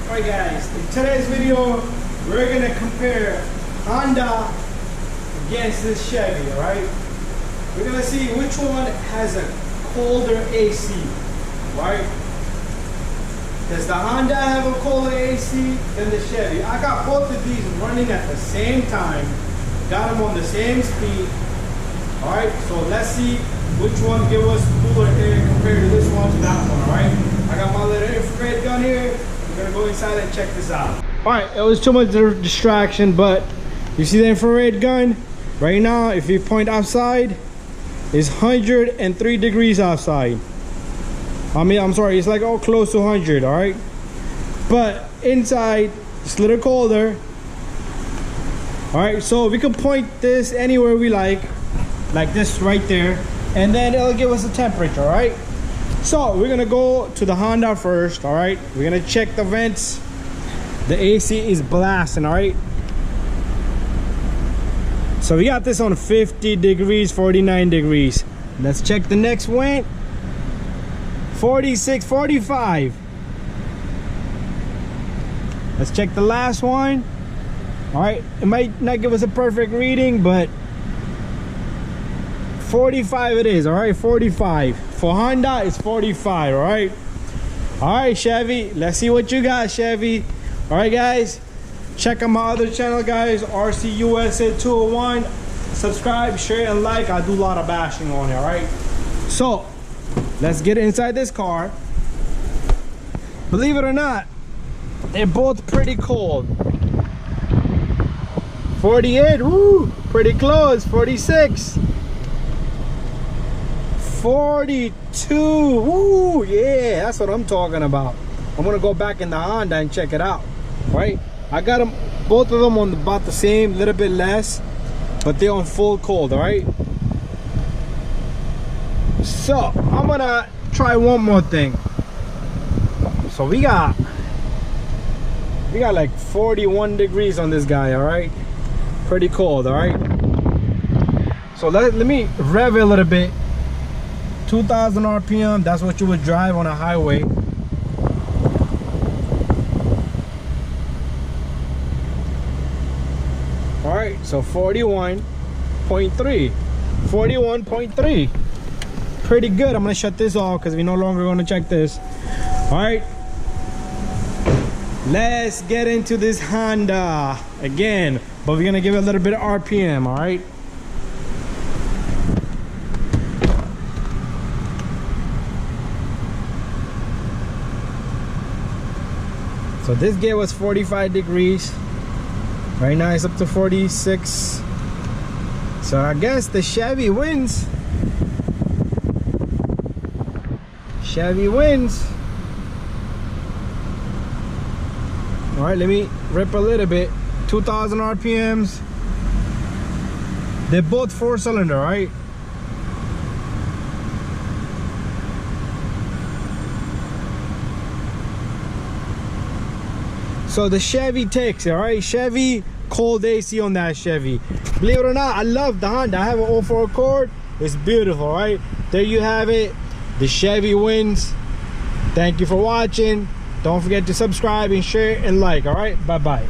Alright guys, in today's video we're gonna compare Honda against this Chevy, alright? We're gonna see which one has a colder AC, right? Does the Honda have a colder AC than the Chevy? I got both of these running at the same time, got them on the same speed. Alright, so let's see which one give us cooler air compared to this one to that one, alright? I got my little infrared gun here. We're gonna go inside and check this out. Alright, it was too much distraction, but you see the infrared gun? Right now, if you point outside, it's 103 degrees outside. I'm sorry, it's like all close to 100, alright? But inside, it's a little colder. Alright, so we can point this anywhere we like this right there, and then it'll give us a temperature, alright? So we're gonna go to the Honda first, alright? We're gonna check the vents. The AC is blasting, alright? So we got this on 50 degrees, 49 degrees. Let's check the next vent. 46, 45. Let's check the last one. Alright, it might not give us a perfect reading, but 45 it is, alright? 45. For Honda, it's 45, alright? Alright, Chevy, let's see what you got, Chevy. Alright, guys, check out my other channel, guys, RCUSA 201. Subscribe, share, and like. I do a lot of bashing on here, alright? So, let's get inside this car. Believe it or not, they're both pretty cold. 48, woo, pretty close. 46. 42, woo, yeah, that's what I'm talking about. I'm gonna go back in the Honda and check it out, right? I got them, both of them on about the same, little bit less, but they're on full cold, all right? So I'm gonna try one more thing. So we got like 41 degrees on this guy, all right? Pretty cold, all right? So let me rev it a little bit. 2,000 RPM, that's what you would drive on a highway. All right, so 41.3. 41.3. Pretty good. I'm gonna shut this off because we're no longer gonna check this. All right, let's get into this Honda again, but we're gonna give it a little bit of RPM, all right? So this gave us 45 degrees. Right now it's up to 46. So I guess the Chevy wins. Chevy wins. All right, let me rip a little bit. 2,000 RPMs. They're both 4-cylinder, right? So the Chevy takes it, all right? Chevy, cold AC on that Chevy. Believe it or not, I love the Honda. I have an 04 Accord. It's beautiful, right? There you have it. The Chevy wins. Thank you for watching. Don't forget to subscribe and share and like, all right? Bye-bye.